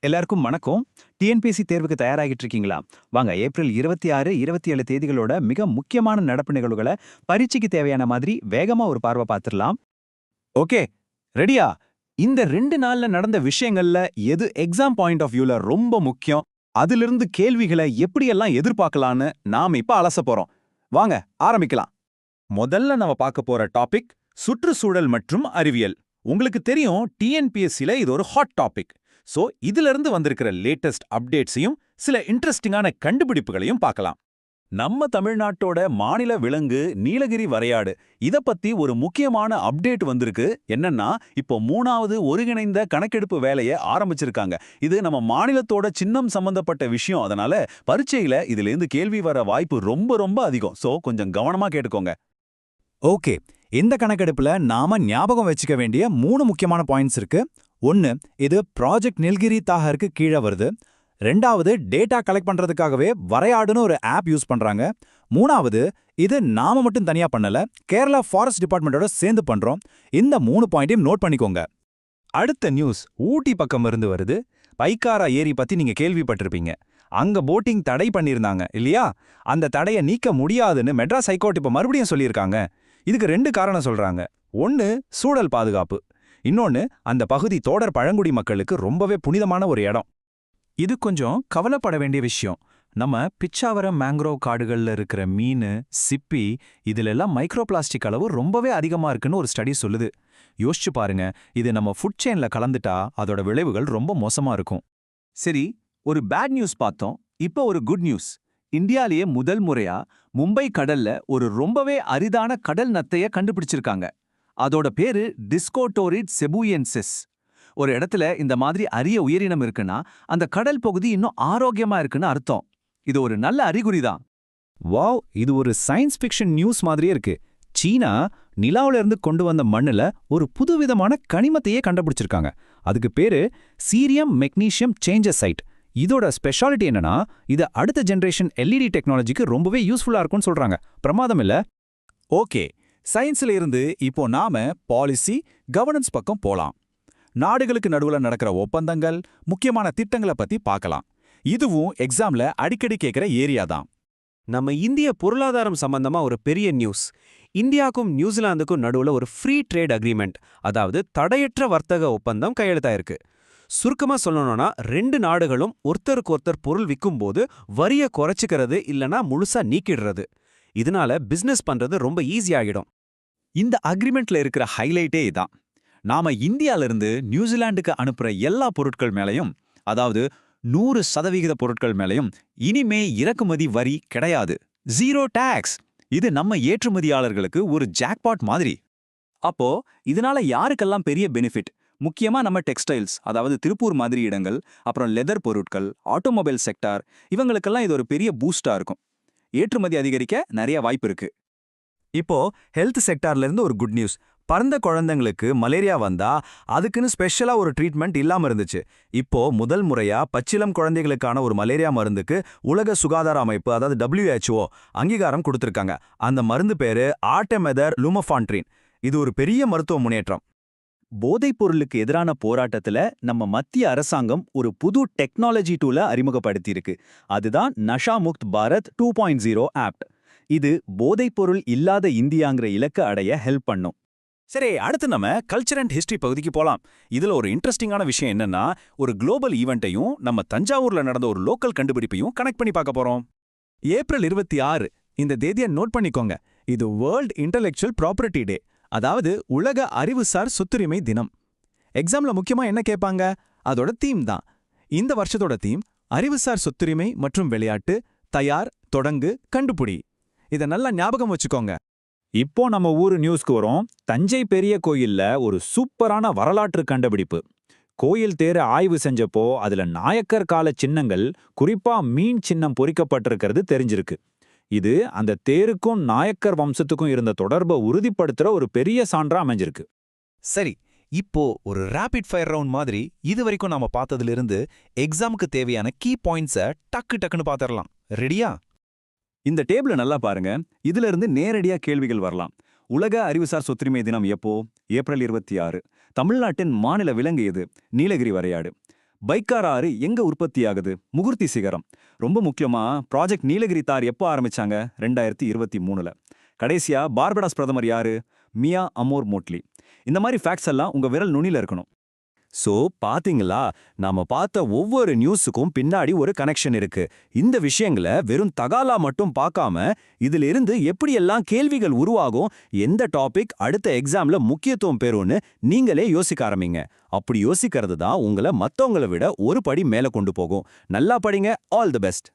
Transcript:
எல்லாருக்கும் வணக்கம். டிஎன்பிஎஸ்சி தேர்வுக்கு தயாராகிட்டு இருக்கீங்களா? வாங்க ஏப்ரல் 26, 27 தேதிகளோட மிக முக்கியமான நடப்பு நிகழ்வுகளை பரீட்சைக்கு தேவையான மாதிரி வேகமா ஒரு பார்வை பார்த்துடலாம். ஓகே, ரெடியா? இந்த 2 நாள்ல நடந்த விஷயங்கள்ல எது எக்ஸாம் பாயிண்ட் ஆஃப் வியூல ரொம்ப முக்கியம், அதிலிருந்து கேள்விகளை எப்படியெல்லாம் எதிர்பார்க்கலான்னு நாம இப்ப அலச போறோம். வாங்க ஆரம்பிக்கலாம். முதல்ல நம்ம பார்க்க போற டாபிக் சுற்றுச்சூழல் மற்றும் அறிவியல். உங்களுக்கு தெரியும், டிஎன்பிஎஸ்சில இது ஒரு ஹாட் டாபிக். சோ இதிலிருந்து வந்திருக்கிற லேட்டஸ்ட் அப்டேட்ஸையும் சில இன்ட்ரெஸ்டிங்கான கண்டுபிடிப்புகளையும் பார்க்கலாம். நம்ம தமிழ்நாட்டோட மாநில விலங்கு நீலகிரி வரையாடு, இத பத்தி ஒரு முக்கியமான அப்டேட் வந்திருக்கு. என்னன்னா, இப்போ 3வது ஒருங்கிணைந்த கணக்கெடுப்பு வேலையை ஆரம்பிச்சிருக்காங்க. இது நம்ம மாநிலத்தோட சின்னம் சம்பந்தப்பட்ட விஷயம். அதனால பரீட்சையில இதிலிருந்து கேள்வி வர வாய்ப்பு ரொம்ப ரொம்ப அதிகம். சோ கொஞ்சம் கவனமா கேட்டுக்கோங்க. ஓகே, இந்த கணக்கெடுப்புல நாம ஞாபகம் வச்சுக்க வேண்டிய 3 முக்கியமான பாயிண்ட்ஸ் இருக்கு. 1, இது ப்ராஜெக்ட் நில்கிரி தாகருக்கு கீழே வருது. 2வது, டேட்டா கலெக்ட் பண்றதுக்காகவே வரையாடுன்னு ஒரு ஆப் யூஸ் பண்றாங்க. 3வது, இது நாம மட்டும் தனியா பண்ணல, கேரளா ஃபாரஸ்ட் டிபார்ட்மெண்டோட சேர்ந்து பண்றோம். இந்த 3 பாயிண்டையும் நோட் பண்ணிக்கோங்க. அடுத்த நியூஸ் ஊட்டி பக்கம் இருந்து வருது. பைக்காரா ஏரி பத்தி நீங்க கேள்விப்பட்டிருப்பீங்க. அங்க போட்டிங் தடை பண்ணியிருந்தாங்க இல்லையா? அந்த தடையை நீக்க முடியாதுன்னு மெட்ராஸ் ஹைகோர்ட் இப்ப மறுபடியும் சொல்லியிருக்காங்க. இதுக்கு 2 காரணம் சொல்றாங்க. 1, சூழல் பாதுகாப்பு. இன்னொன்னு, அந்த பகுதி தோடர் பழங்குடி மக்களுக்கு ரொம்பவே புனிதமான ஒரு இடம். இது கொஞ்சம் கவலைப்பட வேண்டிய விஷயம். நம்ம பிச்சாவரம் மேங்க்ரோவ் காடுகள்ல இருக்கிற மீன், சிப்பி, இதுலெல்லாம் மைக்ரோ பிளாஸ்டிக் அளவு ரொம்பவே அதிகமா இருக்குன்னு ஒரு ஸ்டடி சொல்லுது. யோசிச்சு பாருங்க, இது நம்ம ஃபுட் செயின்ல கலந்துட்டா அதோட விளைவுகள் ரொம்ப மோசமா இருக்கும். சரி, ஒரு பேட் நியூஸ் பார்த்தோம். இப்போ ஒரு குட் நியூஸ். இந்தியாலேயே முதல் முறையா மும்பை கடல்ல ஒரு ரொம்பவே அரிதான கடல் நத்தைய கண்டுபிடிச்சிருக்காங்க. அதோட பேரு டிஸ்கோடோரிட் செபுயென்சிஸ். ஒரு இடத்துல இந்த மாதிரி அரிய உயிரினம் இருக்குன்னா அந்த கடல் பகுதி இன்னும் ஆரோக்கியமா இருக்குன்னு அர்த்தம். இது ஒரு நல்ல அறிகுறிதான். வாவ், இது ஒரு சயின்ஸ் ஃபிக்ஷன் நியூஸ் மாதிரியே இருக்கு. சீனா நிலாவுல இருந்து கொண்டு வந்த மண்ணுல ஒரு புதுவிதமான கனிமத்தையே கண்டுபிடிச்சிருக்காங்க. அதுக்கு பேரு சீரியம் மெக்னீசியம் சேஞ்சசைட். இதோட ஸ்பெஷாலிட்டி என்னன்னா, இது அடுத்த ஜெனரேஷன் எல்இடி டெக்னாலஜிக்கு ரொம்பவே யூஸ்ஃபுல்லா இருக்கும்னு சொல்றாங்க. பிரமாதம் இல்ல? ஓகே, சயின்ஸ்ல இருந்து இப்போ நாம பாலிசி, கவர்னன்ஸ் பக்கம் போலாம். நாடுகளுக்கு நடுவுல நடக்கிற ஒப்பந்தங்கள், முக்கியமான திட்டங்களை பத்தி பார்க்கலாம். இதுவும் எக்ஸாம்ல அடிக்கடி கேட்கிற ஏரியா தான். நம்ம இந்திய பொருளாதாரம் சம்பந்தமா ஒரு பெரிய நியூஸ். இந்தியாவுக்கும் நியூசிலாந்துக்கும் நடுவுல ஒரு ஃப்ரீ ட்ரேட் அக்ரிமெண்ட், அதாவது தடையற்ற வர்த்தக ஒப்பந்தம் கையெழுத்தாயிருக்கு. சுருக்கமா சொல்லணும்னா, 2 நாடுகளும் ஒருத்தருக்கு ஒருத்தர் பொருள் விற்கும்போது வரிய குறைச்சிக்கிறது இல்லனா முழுசா நீக்கிடுறது. இதனால பிசினஸ் பண்றது ரொம்ப ஈஸியாகிடும். இந்த அக்ரிமெண்ட்ல இருக்கிற ஹைலைட்டே இதான். நாம இந்தியால இருந்து நியூசிலாந்துக்கு அனுப்புற எல்லா பொருட்கள் மேலையும், அதாவது 100% பொருட்கள் மேலையும் இனிமே இறக்குமதி வரி கிடையாது. 0 டாக்ஸ். இது நம்ம ஏற்றுமதியாளர்களுக்கு ஒரு ஜாக்பாட் மாதிரி. அப்போ இதனால யாருக்கெல்லாம் பெரிய பெனிஃபிட்? முக்கியமா நம்ம டெக்ஸ்டைல்ஸ், அதாவது திருப்பூர் மாதிரி இடங்கள், அப்புறம் லெதர் பொருட்கள், ஆட்டோமொபைல் செக்டார், இவங்களுக்கெல்லாம் இது ஒரு பெரிய பூஸ்டா இருக்கும். ஏற்றுமதி அதிகரிக்க நிறைய வாய்ப்பு இருக்கு. இப்போ ஹெல்த் செக்டார்ல இருந்து ஒரு குட் நியூஸ். பிறந்த குழந்தைங்களுக்கு மலேரியா வந்தா அதுக்குன்னு ஸ்பெஷலா ஒரு ட்ரீட்மெண்ட் இல்லாம இருந்துச்சு. இப்போ முதல் முறையா பச்சிளம் குழந்தைகளுக்கான ஒரு மலேரியா மருந்துக்கு உலக சுகாதார அமைப்பு, அதாவது WHO அங்கீகாரம் கொடுத்திருக்காங்க. அந்த மருந்து பேரு ஆர்டெமெதர் லுமஃபான்ட்ரின். இது ஒரு பெரிய மருத்துவ முன்னேற்றம். போதைப் பொருளுக்கு எதிரான போராட்டத்துல நம்ம மத்திய அரசாங்கம் ஒரு புது டெக்னாலஜி டூலை அறிமுகப்படுத்தியிருக்கு. அதுதான் நஷா முக்த் பாரத் 2.0 ஆப்ட். இது போதைப் பொருள் இல்லாத இந்தியாங்கிற இலக்கை அடைய ஹெல்ப் பண்ணும். சரி, அடுத்து நம்ம கல்ச்சர் அண்ட் ஹிஸ்டரி பகுதிக்கு போலாம். இதுல ஒரு இன்ட்ரெஸ்டிங்கான விஷயம் என்னன்னா, ஒரு குளோபல் ஈவெண்ட்டையும் நம்ம தஞ்சாவூர்ல நடந்த ஒரு லோக்கல் கண்டுபிடிப்பையும் கனெக்ட் பண்ணி பார்க்க போறோம். ஏப்ரல் 26, இந்த தேதியை நோட் பண்ணிக்கோங்க. இது வேர்ல்ட் இன்டெலெக்சுவல் ப்ராப்பர்ட்டி டே, அதாவது உலக அறிவுசார் சொத்துரிமை தினம். எக்ஸாம்ல முக்கியமா என்ன கேட்பாங்க? அதோட தீம் தான். இந்த வருஷத்தோட தீம் அறிவுசார் சொத்துரிமை மற்றும் விளையாட்டு, தயார், தொடங்கு, கண்டுபிடி. இதை நல்லா ஞாபகம் வச்சுக்கோங்க. இப்போ நம்ம ஊரு நியூஸ்க்கு வரோம். தஞ்சை பெரிய கோயில்ல ஒரு சூப்பரான வரலாற்று கண்டுபிடிப்பு. கோயில் தேர ஆய்வு செஞ்சப்போ அதுல நாயக்கர் கால சின்னங்கள், குறிப்பா மீன் சின்னம் பொறிக்கப்பட்டிருக்கிறது தெரிஞ்சிருக்கு. இது அந்த தேருக்கும் நாயக்கர் வம்சத்துக்கும் இருந்த தொடர்பை உறுதிப்படுத்துற ஒரு பெரிய சான்றா அமைஞ்சிருக்கு. சரி, இப்போ ஒரு ரேபிட் ஃபயர் ரவுண்ட் மாதிரி இது வரைக்கும் நாம பார்த்ததிலிருந்து எக்ஸாமுக்கு தேவையான கீ பாயிண்ட்ஸை டக்குன்னு பார்த்துடலாம். ரெடியா? இந்த டேபிள நல்லா பாருங்க. இதுல இருந்து நேரடியா கேள்விகள் வரலாம். உலக அறிவுசார் சொத்துரிமை தினம் எப்போ? ஏப்ரல் 26. தமிழ்நாட்டின் மாநில விலங்கு எது? நீலகிரி வரையாடு. பைக்கார் ஆறு எங்க உற்பத்தி ஆகுது? முகுர்த்தி சிகரம். ரொம்ப முக்கியமா ப்ராஜெக்ட் நீலகிரி தார் எப்போ ஆரம்பிச்சாங்க? 2023ல. கடைசியா பார்படாஸ் பிரதமர் யாரு? மியா அமோர் மோட்லி. இந்த மாதிரி ஃபேக்ட்ஸ் எல்லாம் உங்க விரல் நுனியில இருக்கணும். சோ பாத்தீங்களா, நாம பார்த்த ஒவ்வொரு நியூஸுக்கும் பின்னாடி ஒரு கனெக்ஷன் இருக்கு. இந்த விஷயங்களை வெறும் தகாலா மட்டும் பார்க்காம, இதுல இருந்து எப்படியெல்லாம் கேள்விகள் உருவாகும், எந்த டாபிக் அடுத்த எக்ஸாம்ல முக்கியத்துவம் பெறும்னு நீங்களே யோசிக்க ஆரம்பிங்க. அப்படி யோசிக்கிறது தான் உங்களை மத்தவங்கள விட ஒரு படி மேல கொண்டு போகும். நல்லா படிங்க. All the best.